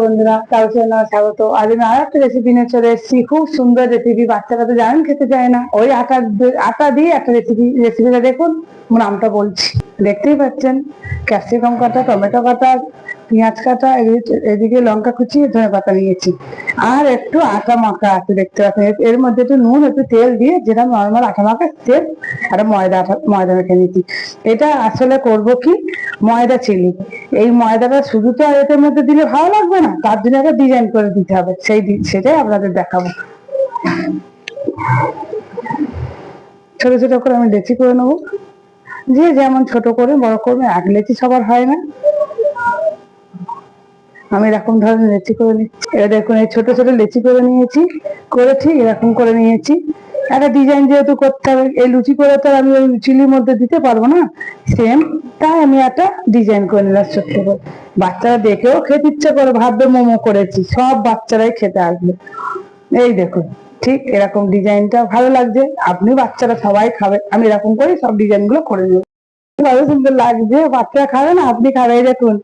বন্ধুরা, স্বাগত। আজ আমি আর একটা রেসিপি নিয়ে চলে এসেছি। খুব সুন্দর রেসিপি, বাচ্চারা তো জানেন খেতে চায় না। ওই আটা দিয়ে একটা রেসিপিটা দেখুন। নামটা বলছি, দেখতেই পাচ্ছেন। ক্যাপসিকাম কাটা, টমেটো কাটা, পেঁয়াজ কাটা, এদিকে লঙ্কা কুচি, ধনে পাতা নিয়েছি, আর একটু আটা মাখা আছে দেখতে পাচ্ছেন। এর মধ্যে একটু নুন, একটু তেল দিয়ে, যেটা নর্মাল আটা মাখা তেল, আর ময়দা মেখে নিচ্ছি। এটা আসলে করব কি, ময়দা চিলি। এই ময়দাটা শুধু তো এর মধ্যে দিলে ভালো লাগবে না, তার জন্য একটা ডিজাইন করে দিতে হবে। সেটাই আপনাদের দেখাবো। ছোট ছোট করে আমি লেচি করে নেবো, যে যেমন ছোট করে বড় করবে, এক লেচি সবার হয় না। আমি এরকম ধরনের লেচি করে নিচ্ছি। এবার দেখুন, এই ছোট ছোট লেচি করে নিয়েছি, করে ঠিক এরকম করে নিয়েছি। একটা ডিজাইন যেহেতু করতে হবে, এই লুচি করে তো আমি ওই চিলির মধ্যে দিতে পারবো না, সেম। তাই আমি একটা ডিজাইন করে নিলাম ছোট্ট করে। বাচ্চারা দেখেও খেতে ইচ্ছে করে, ভাববে মোমো করেছি। সব বাচ্চারাই খেতে আসবে। এই দেখুন, ঠিক এরকম ডিজাইনটা ভালো লাগছে। আপনি বাচ্চারা সবাই খাবে, আমি এরকম করে সব ডিজাইন গুলো করে নেব। ভালো সুন্দর লাগছে, বাচ্চারা খাবে না, আপনি খাবে। দেখুন,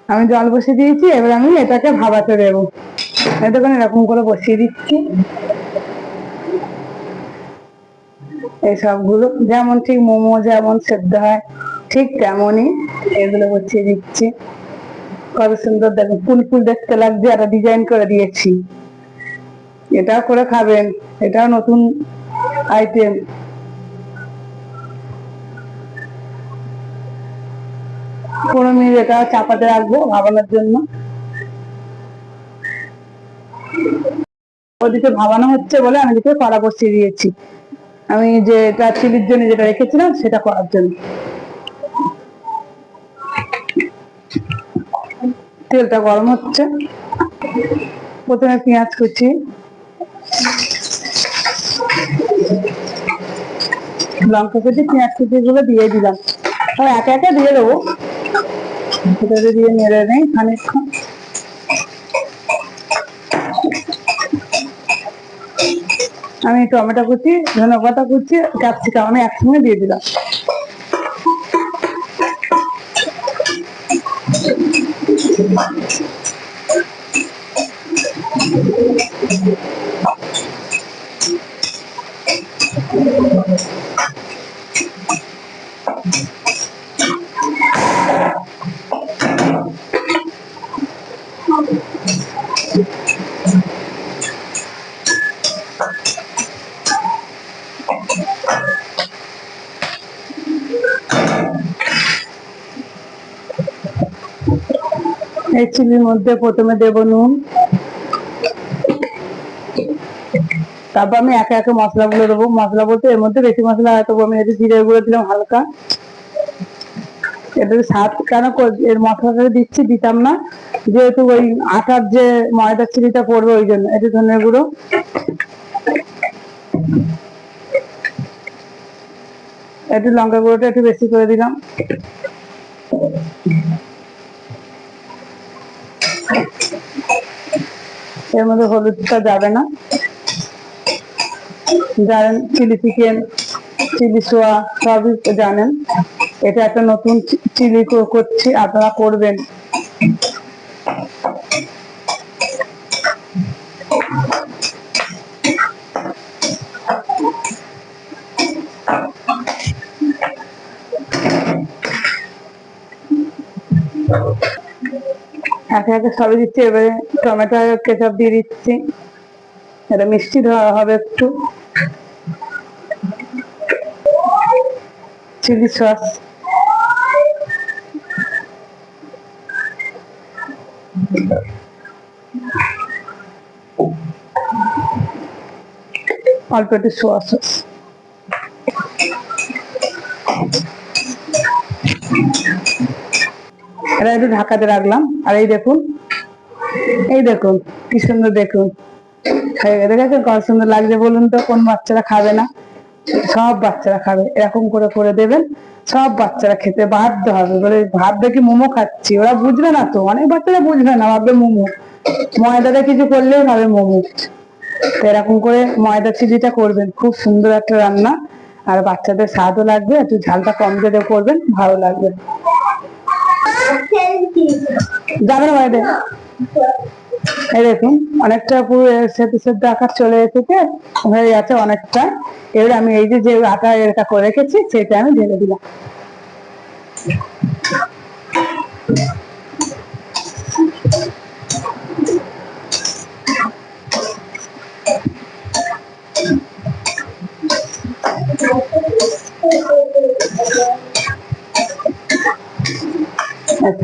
আমি জল বসিয়ে দিয়েছি, এবার আমি এটাকে ভাবাতে দেবো। দেখুন, এরকম করে বসিয়ে দিচ্ছি। এই সবগুলো যেমন ঠিক মোমো যেমন সেদ্ধ হয়, ঠিক তেমনই এগুলো বসিয়ে দিচ্ছি। কত সুন্দর দেখুন, ফুল ফুল দেখতে লাগছে। একটা ডিজাইন করে দিয়েছি। এটাও করে খাবেন, এটাও নতুন আইটেম। 15 মিনিট এটা চাপাতে রাখবো ভাবানোর জন্য। ওদিকে ভাবানো হচ্ছে বলে আমি এদিকে কড়া বসিয়ে দিয়েছি। আমি যেটা চিলির জন্য যেটা রেখেছিলাম সেটা করার জন্য। তেলটা গরম হচ্ছে। প্রথমে পেঁয়াজ কুচি, লঙ্কা কুচি, পেঁয়াজ কুচি গুলো দিয়ে দিলাম। একে একে দিয়ে দেবো। সেটাতে দিয়ে নেড়ে নেই খানিকক্ষণ। আমি টমেটো কুচি, ধনে পাতা কুচি, ক্যাপসিকাম আমি একসঙ্গে দিয়ে দিলাম। এই চিলির মধ্যে প্রথমে দেবো নুন, তারপর আমি একে একে মশলাগুলো দেবো। মশলা বলতে এর মধ্যে বেশি মশলা হয়তো আমি জিরে গুঁড়ো দিলাম হালকা। এটা স্বাদ কেন এর মশলাটা দিতাম না, যেহেতু ওই আটার যে ময়দা চিলিটা পড়বে ওই জন্য। একটু ধনের গুঁড়ো, একটু লঙ্কা গুঁড়োটা একটু বেশি করে দিলাম। এর মধ্যে হলুদটা যাবে না। জানেন, চিলি চিকেন, চিলি সোয়া সবই জানেন। এটা একটা নতুন চিলি করছি, আপনারা করবেন। একে একে সবই দিচ্ছি। এবারে টমেটো কেচাপ দিয়ে দিচ্ছি। এটা মিষ্টি হবে একটু। চিলি সস, অল্প একটু সোয়া সস। এটা একটু ঢাকাতে রাখলাম। আর এই দেখুন কি সুন্দর, দেখুন দেখেছেন কত সুন্দর লাগছে। বলুন তো, কোন বাচ্চারা খাবে না? সব বাচ্চারা খাবে। এরকম করে করে দেবেন, সব বাচ্চারা খেতে বাধ্য হবে। বলে ভাববে কি মোমো খাচ্ছি। ওরা বুঝবে না তো, অনেক বাচ্চারা বুঝবে না, ভাববে মোমো। ময়দাটা কিছু করলেই ভাবে মোমো। তো এরকম করে ময়দা চিলিটা করবেন, খুব সুন্দর একটা রান্না। আর বাচ্চাদের স্বাদও লাগবে, একটু ঝালটা কম দিয়ে করবেন, ভালো লাগবে। যাবেন বাইরে। এই দেখুন অনেকটা পুরো সেদ্ধ সেদ্ধ আকার চলে এসেছে, হয়ে গেছে অনেকটা। এবার আমি এই যে আটা এটা করে রেখেছি সেটা আমি ঢেলে দিলাম।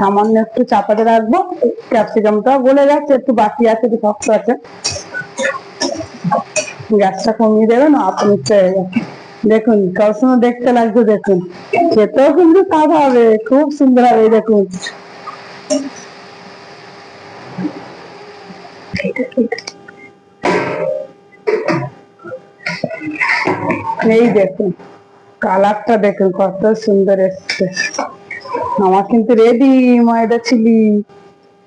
সামান্য একটু চাপাতে রাখবো, ক্যাপসিকামটাও গলে গেছে, একটু বাকি আছে, একটু শক্ত আছে, গ্যাসটা কমিয়ে দেবেন, আপনি দেখুন কত সুন্দর দেখতে লাগছে, দেখুন খেতেও কিন্তু স্বাদ হবে, খুব সুন্দর হবে। দেখুন এই দেখুন কালারটা দেখুন কত সুন্দর এসছে। আমার কিন্তু রেডি ময়দা চিলি।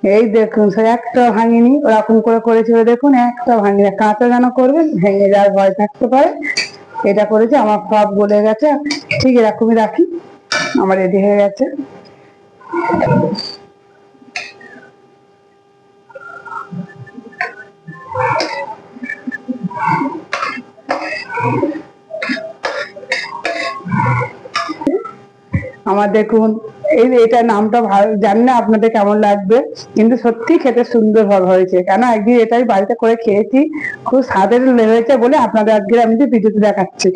এই দেখুন সে একটা ভাঙিনি, ওরকম করে করেছিল দেখুন, একটা ভাঙিনি। কাঁচা যেন করবেন, ভেঙে যাওয়ার ভয় থাকতে পারে। এটা করেছি, আমার সব গলে গেছে, ঠিক এরকমই রাখি, আমার রেডি হয়ে গেছে। আমার দেখুন এটা নামটা ভালো জানি না আপনাদের কেমন লাগবে, কিন্তু সত্যি খেতে সুন্দর ভাবে হয়েছে, কেন একদিন এটাই বাড়িতে করে খেয়েছি, খুব স্বাদের হয়েছে বলে আপনাদের আজকে আমি ভিডিওতে দেখাচ্ছি।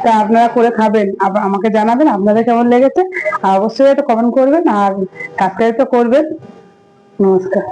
তা আপনারা করে খাবেন, আমাকে জানাবেন আপনাদের কেমন লেগেছে, আর অবশ্যই এটা কমেন্ট করবেন, আর সাবস্ক্রাইব তো করবেন। নমস্কার।